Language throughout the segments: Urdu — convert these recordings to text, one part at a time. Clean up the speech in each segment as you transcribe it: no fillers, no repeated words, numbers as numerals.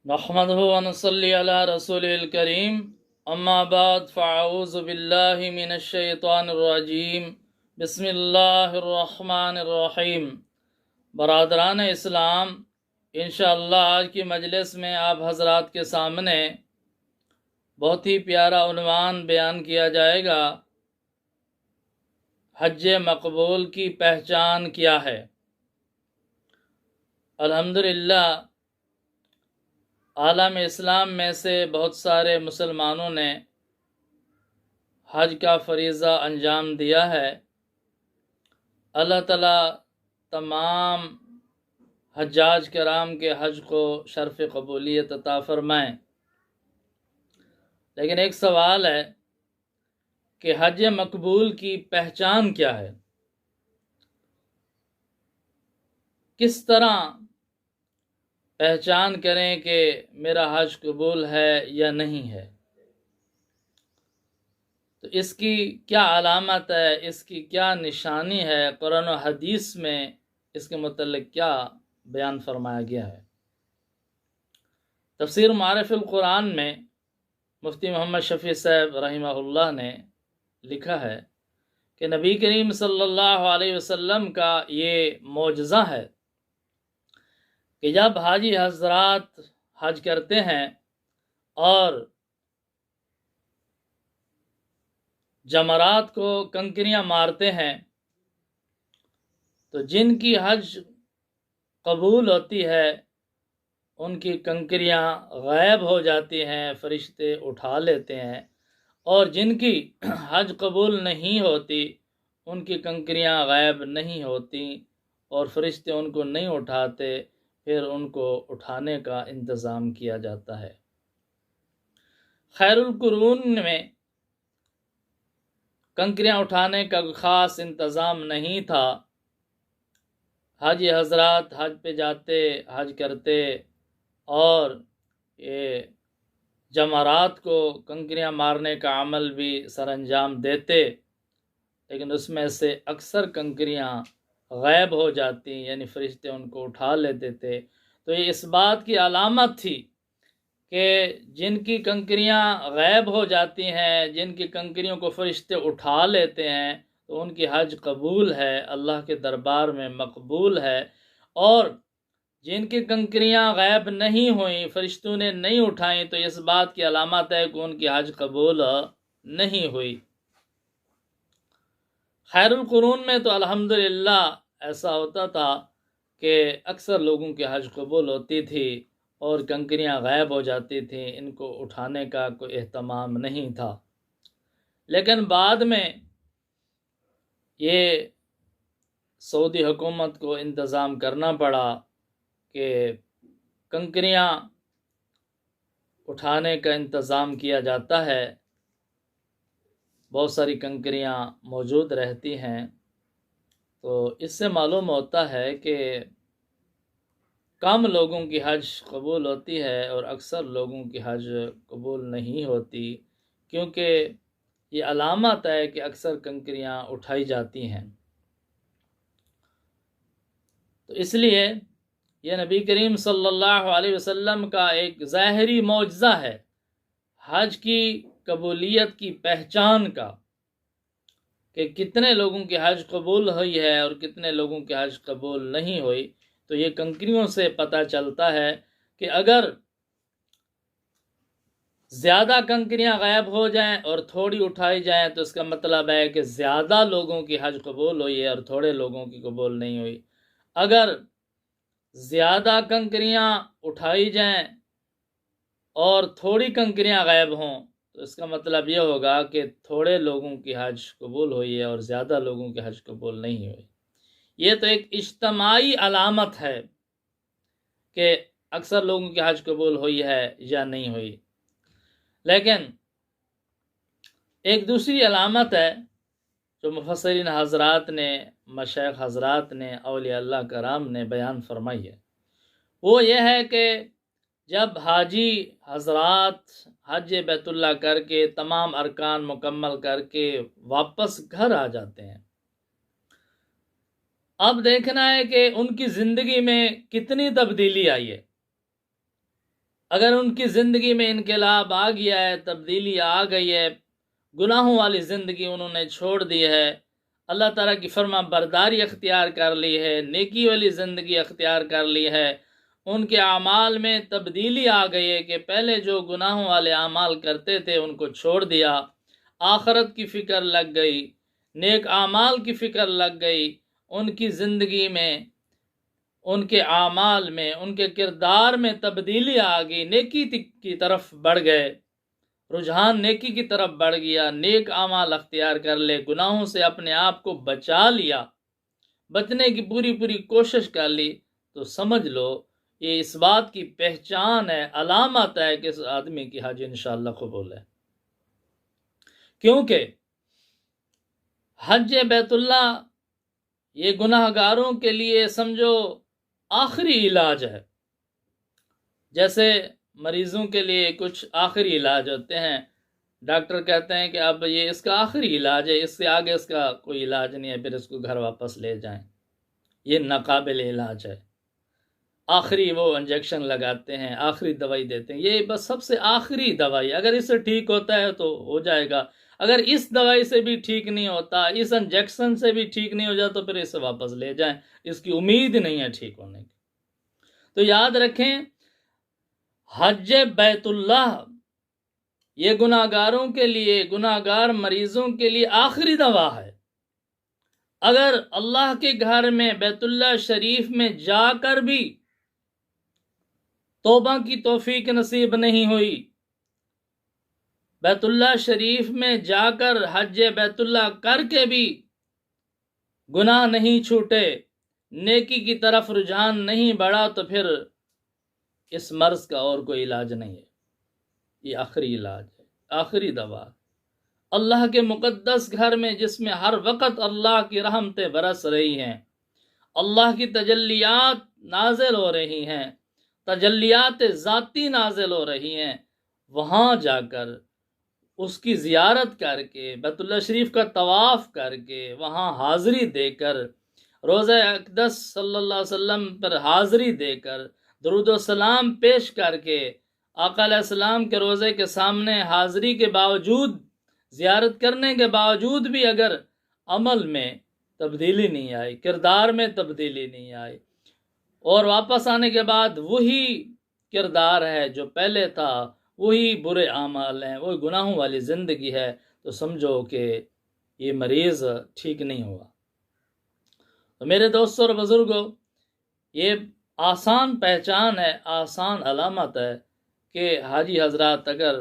نحمده ونصلي على رسوله الكريم اما بعد فاعوذ بالله من الشیطان الرجیم بسم اللہ الرحمن الرحیم۔ برادران اسلام، انشاءاللہ آج کی مجلس میں آپ حضرات کے سامنے بہت ہی پیارا عنوان بیان کیا جائے گا، حج مقبول کی پہچان کیا ہے۔ الحمدللہ عالم اسلام میں سے بہت سارے مسلمانوں نے حج کا فریضہ انجام دیا ہے۔ اللہ تعالیٰ تمام حجاج کرام کے حج کو شرف قبولیت عطا فرمائیں۔ لیکن ایک سوال ہے کہ حج مقبول کی پہچان کیا ہے؟ کس طرح پہچان کریں کہ میرا حج قبول ہے یا نہیں ہے؟ تو اس کی کیا علامت ہے، اس کی کیا نشانی ہے؟ قرآن و حدیث میں اس کے متعلق کیا بیان فرمایا گیا ہے؟ تفسیر معارف القرآن میں مفتی محمد شفیع صاحب رحمہ اللہ نے لکھا ہے کہ نبی کریم صلی اللہ علیہ وسلم کا یہ معجزہ ہے کہ جب حاجی حضرات حج کرتے ہیں اور جمرات کو کنکریاں مارتے ہیں تو جن کی حج قبول ہوتی ہے ان کی کنکریاں غائب ہو جاتی ہیں، فرشتے اٹھا لیتے ہیں، اور جن کی حج قبول نہیں ہوتی ان کی کنکریاں غائب نہیں ہوتی اور فرشتے ان کو نہیں اٹھاتے، پھر ان کو اٹھانے کا انتظام کیا جاتا ہے۔ خیر القرون میں کنکریاں اٹھانے کا خاص انتظام نہیں تھا۔ حاجی حضرات حج پہ جاتے، حج کرتے اور یہ جمرات کو کنکریاں مارنے کا عمل بھی سر انجام دیتے، لیکن اس میں سے اکثر کنکریاں غائب ہو جاتی، یعنی فرشتے ان کو اٹھا لیتے تھے۔ تو یہ اس بات کی علامت تھی کہ جن کی کنکریاں غائب ہو جاتی ہیں، جن کی کنکریوں کو فرشتے اٹھا لیتے ہیں، تو ان کی حج قبول ہے، اللہ کے دربار میں مقبول ہے، اور جن کی کنکریاں غائب نہیں ہوئیں، فرشتوں نے نہیں اٹھائیں، تو اس بات کی علامت ہے کہ ان کی حج قبول نہیں ہوئی۔ خیر القرون میں تو الحمدللہ ایسا ہوتا تھا کہ اکثر لوگوں کی حج قبول ہوتی تھی اور کنکریاں غائب ہو جاتی تھیں، ان کو اٹھانے کا کوئی اہتمام نہیں تھا۔ لیکن بعد میں یہ سعودی حکومت کو انتظام کرنا پڑا کہ کنکریاں اٹھانے کا انتظام کیا جاتا ہے، بہت ساری کنکریاں موجود رہتی ہیں، تو اس سے معلوم ہوتا ہے کہ کم لوگوں کی حج قبول ہوتی ہے اور اکثر لوگوں کی حج قبول نہیں ہوتی، کیونکہ یہ علامت ہے کہ اکثر کنکریاں اٹھائی جاتی ہیں۔ تو اس لیے یہ نبی کریم صلی اللہ علیہ وسلم کا ایک ظاہری معجزہ ہے، حج کی قبولیت کی پہچان کا، کہ کتنے لوگوں کی حج قبول ہوئی ہے اور کتنے لوگوں کی حج قبول نہیں ہوئی۔ تو یہ کنکریوں سے پتہ چلتا ہے کہ اگر زیادہ کنکریاں غائب ہو جائیں اور تھوڑی اٹھائی جائیں تو اس کا مطلب ہے کہ زیادہ لوگوں کی حج قبول ہوئی ہے اور تھوڑے لوگوں کی قبول نہیں ہوئی۔ اگر زیادہ کنکریاں اٹھائی جائیں اور تھوڑی کنکریاں غائب ہوں تو اس کا مطلب یہ ہوگا کہ تھوڑے لوگوں کی حج قبول ہوئی ہے اور زیادہ لوگوں کی حج قبول نہیں ہوئی۔ یہ تو ایک اجتماعی علامت ہے کہ اکثر لوگوں کی حج قبول ہوئی ہے یا نہیں ہوئی، لیکن ایک دوسری علامت ہے جو مفسرین حضرات نے، مشائخ حضرات نے، اولیاء اللہ کرام نے بیان فرمائی ہے، وہ یہ ہے کہ جب حاجی حضرات حج بیت اللہ کر کے تمام ارکان مکمل کر کے واپس گھر آ جاتے ہیں، اب دیکھنا ہے کہ ان کی زندگی میں کتنی تبدیلی آئی ہے۔ اگر ان کی زندگی میں انقلاب آ گیا ہے، تبدیلی آ گئی ہے، گناہوں والی زندگی انہوں نے چھوڑ دی ہے، اللہ تعالیٰ کی فرما برداری اختیار کر لی ہے، نیکی والی زندگی اختیار کر لی ہے، ان کے اعمال میں تبدیلی آ گئی ہے کہ پہلے جو گناہوں والے اعمال کرتے تھے ان کو چھوڑ دیا، آخرت کی فکر لگ گئی، نیک اعمال کی فکر لگ گئی، ان کی زندگی میں، ان کے اعمال میں، ان کے کردار میں تبدیلی آ گئی، نیکی کی طرف بڑھ گئے، رجحان نیکی کی طرف بڑھ گیا، نیک اعمال اختیار کر لے، گناہوں سے اپنے آپ کو بچا لیا، بچنے کی پوری کوشش کر لی، تو سمجھ لو یہ اس بات کی پہچان ہے، علامت ہے کہ اس آدمی کی حج انشاءاللہ قبول ہے۔ کیونکہ حج بیت اللہ یہ گناہ گاروں کے لیے سمجھو آخری علاج ہے، جیسے مریضوں کے لیے کچھ آخری علاج ہوتے ہیں، ڈاکٹر کہتے ہیں کہ اب یہ اس کا آخری علاج ہے، اس سے آگے اس کا کوئی علاج نہیں ہے، پھر اس کو گھر واپس لے جائیں، یہ ناقابل علاج ہے، آخری وہ انجیکشن لگاتے ہیں، آخری دوائی دیتے ہیں، یہ بس سب سے آخری دوائی، اگر اس سے ٹھیک ہوتا ہے تو ہو جائے گا، اگر اس دوائی سے بھی ٹھیک نہیں ہوتا، اس انجیکشن سے بھی ٹھیک نہیں ہو جاتا تو پھر اسے واپس لے جائیں، اس کی امید نہیں ہے ٹھیک ہونے کی۔ تو یاد رکھیں حج بیت اللہ یہ گناہ گاروں کے لیے، گناہ گار مریضوں کے لیے آخری دوا ہے۔ اگر اللہ کے گھر میں بیت اللہ شریف میں جا کر بھی توبہ کی توفیق نصیب نہیں ہوئی، بیت اللہ شریف میں جا کر حج بیت اللہ کر کے بھی گناہ نہیں چھوٹے، نیکی کی طرف رجحان نہیں بڑھا، تو پھر اس مرض کا اور کوئی علاج نہیں ہے، یہ آخری علاج ہے، آخری دوا۔ اللہ کے مقدس گھر میں جس میں ہر وقت اللہ کی رحمتیں برس رہی ہیں، اللہ کی تجلیات نازل ہو رہی ہیں، تجلیات ذاتی نازل ہو رہی ہیں، وہاں جا کر اس کی زیارت کر کے، بیت اللہ شریف کا طواف کر کے، وہاں حاضری دے کر، روضہ اقدس صلی اللہ علیہ وسلم پر حاضری دے کر، درود و سلام پیش کر کے، آقا علیہ السلام کے روضے کے سامنے حاضری کے باوجود، زیارت کرنے کے باوجود بھی اگر عمل میں تبدیلی نہیں آئی، کردار میں تبدیلی نہیں آئی، اور واپس آنے کے بعد وہی کردار ہے جو پہلے تھا، وہی برے اعمال ہیں، وہی گناہوں والی زندگی ہے، تو سمجھو کہ یہ مریض ٹھیک نہیں ہوا۔ تو میرے دوستوں اور بزرگوں، یہ آسان پہچان ہے، آسان علامت ہے کہ حاجی حضرات اگر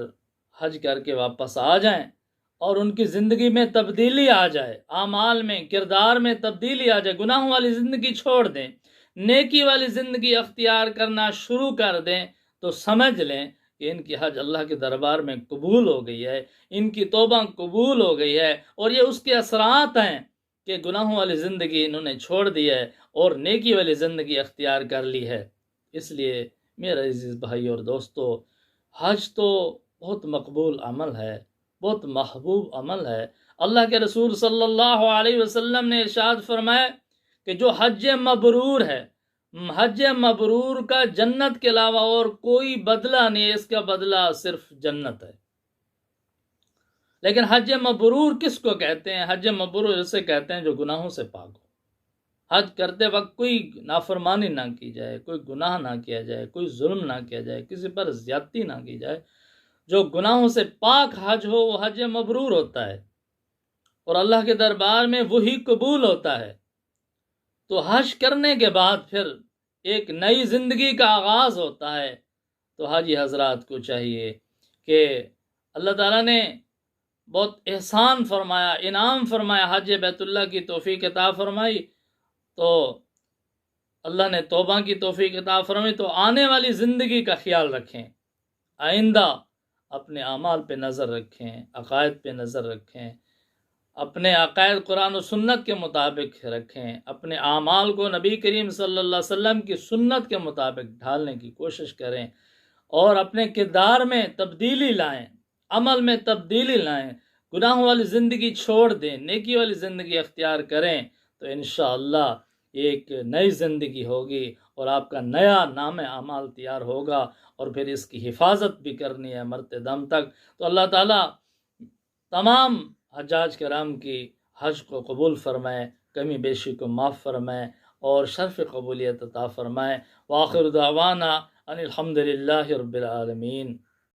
حج کر کے واپس آ جائیں اور ان کی زندگی میں تبدیلی آ جائے، اعمال میں، کردار میں تبدیلی آ جائے، گناہوں والی زندگی چھوڑ دیں، نیکی والی زندگی اختیار کرنا شروع کر دیں، تو سمجھ لیں کہ ان کی حج اللہ کے دربار میں قبول ہو گئی ہے، ان کی توبہ قبول ہو گئی ہے، اور یہ اس کے اثرات ہیں کہ گناہوں والی زندگی انہوں نے چھوڑ دی ہے اور نیکی والی زندگی اختیار کر لی ہے۔ اس لیے میرے عزیز بھائی اور دوستو، حج تو بہت مقبول عمل ہے، بہت محبوب عمل ہے۔ اللہ کے رسول صلی اللہ علیہ وسلم نے ارشاد فرمایا کہ جو حج مبرور ہے، حج مبرور کا جنت کے علاوہ اور کوئی بدلہ نہیں ہے، اس کا بدلہ صرف جنت ہے۔ لیکن حج مبرور کس کو کہتے ہیں؟ حج مبرور اسے کہتے ہیں جو گناہوں سے پاک ہو، حج کرتے وقت کوئی نافرمانی نہ کی جائے، کوئی گناہ نہ کیا جائے، کوئی ظلم نہ کیا جائے، کسی پر زیادتی نہ کی جائے، جو گناہوں سے پاک حج ہو وہ حج مبرور ہوتا ہے، اور اللہ کے دربار میں وہی قبول ہوتا ہے۔ تو حج کرنے کے بعد پھر ایک نئی زندگی کا آغاز ہوتا ہے۔ تو حاجی حضرات کو چاہیے کہ اللہ تعالیٰ نے بہت احسان فرمایا، انعام فرمایا، حج بیت اللہ کی توفیق عطا فرمائی، تو اللہ نے توبہ کی توفیق عطا فرمائی، تو آنے والی زندگی کا خیال رکھیں، آئندہ اپنے اعمال پہ نظر رکھیں، عقائد پہ نظر رکھیں، اپنے عقائد قرآن و سنت کے مطابق رکھیں، اپنے اعمال کو نبی کریم صلی اللہ علیہ وسلم کی سنت کے مطابق ڈھالنے کی کوشش کریں، اور اپنے کردار میں تبدیلی لائیں، عمل میں تبدیلی لائیں، گناہوں والی زندگی چھوڑ دیں، نیکی والی زندگی اختیار کریں، تو انشاءاللہ ایک نئی زندگی ہوگی اور آپ کا نیا نام اعمال تیار ہوگا، اور پھر اس کی حفاظت بھی کرنی ہے مرتے دم تک۔ تو اللہ تعالیٰ تمام حجاج کرام کی حج کو قبول فرمائے، کمی بیشی کو معاف فرمائے، اور شرف قبولیت عطا فرمائے۔ وآخر دعوانا ان الحمد للہ رب العالمین۔